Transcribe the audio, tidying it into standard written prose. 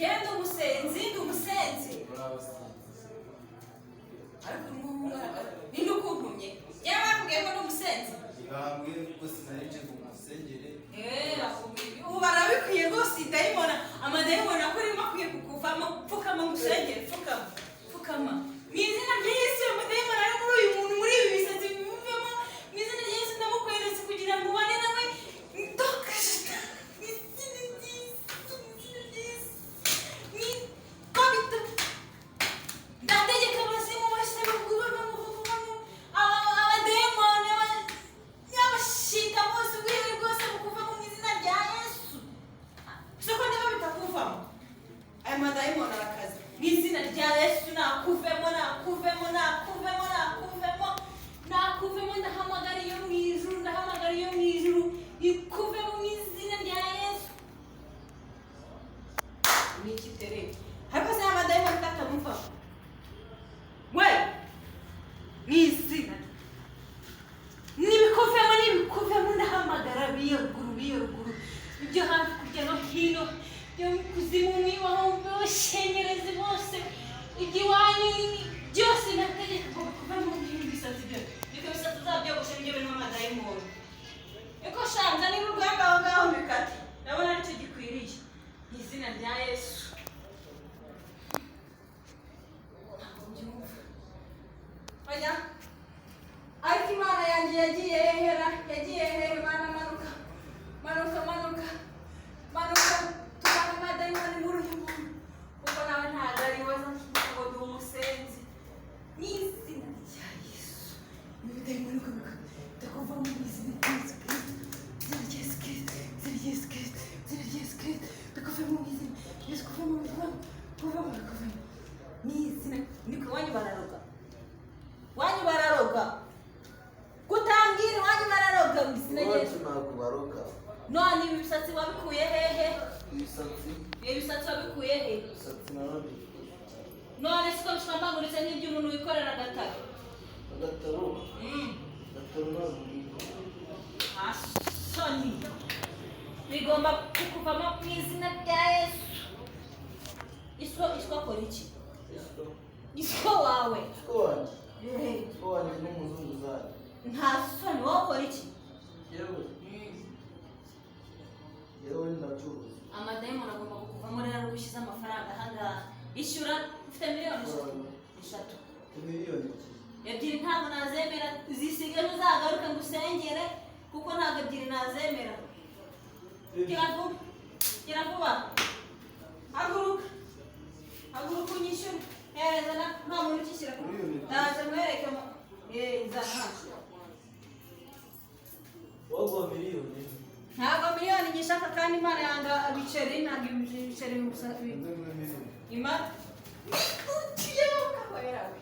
genda umusenzi ariko ninde ukugumye yaba bakubwiye ko n'umusenzi bambwiye ko sinarinje ngo musengere ubu barabikwiye rwose idayimona amadayimona akurimo akwiye kukuvamo pfukama ngusengere pfukama mu izina rya Yesu amadayimona ari muri uyu muntu muri ibi bisatsi bimuvemo mu izina rya Yesu ndamukweretse kugira ngo ubane nawe ndokajita ndategeka abazimu bose bakubona abadayimoni y'abashita bose ubwire bwose bukuvamo mu izina rya Yesu siko niba bitakuvamo aya madayimoni arakaze mu izina rya Yesu nakuvemo ndahamagara iyo mu ijuru ikuvemo mu izina rya Yesu ni ikitere ariko se amadayimoni tatamuvamo we mu izina nibikuvemo ndahamagara biyaruguru ibyo hafi kujya no hino byo kuzimu mwibaho boshenyerezi bose igiwanyu byose nategeka ko bakuvamo ibisatsi byo niko bisatsi zabyogoshe nibyo birimo amadayimoni eko shanza niba urugamba aho ngaho mbikate ndabona aricyo gikwiriye mu izina rya Yesu oya ariko Imana yanjye yagiye hehe Mana manuka tubane amadayimoni muri uyu muntu kuko nawe ntabwo ari wowe ngo ndi umusenzi mu izina rya Yesu ibidayimoni ndakuva mu izina rya Yesu Kristo ndakuva mu izina Yesu kuvamo mu izina niko wanyu bararoga kutambwira wanyu bararoga mu izina rya Yesu nakubaroga none ibisatsi wabikuye hehe ibisatsi wabikuye hehe none siko bishambaguritse n'ibyo umuntu wikorera agataro asoni bigomba kukuvamo mu izina rya Yesu iswo akora iki iswo wawe n'umuzunguzayi nta soni wowe ukora iki yewe ndacuruza amadayimoni agomba kukuvamo rero ari gushyize amafaranga ahangaha ishyura ufite miliyoni eshatu ebyiri ntabwo nazemera zisige ntuzagaruke ngo usengere kuko ntabwo ebyiri nazemera gira vuba haguruka unyishyure hereza nta muntu ukishyira ndaje mwereke zana wagwa miliyoni ntabwo miliyoni ngishaka kandi Imana yanga ibiceri ntabwo ibiceri Imana utiyoka werawe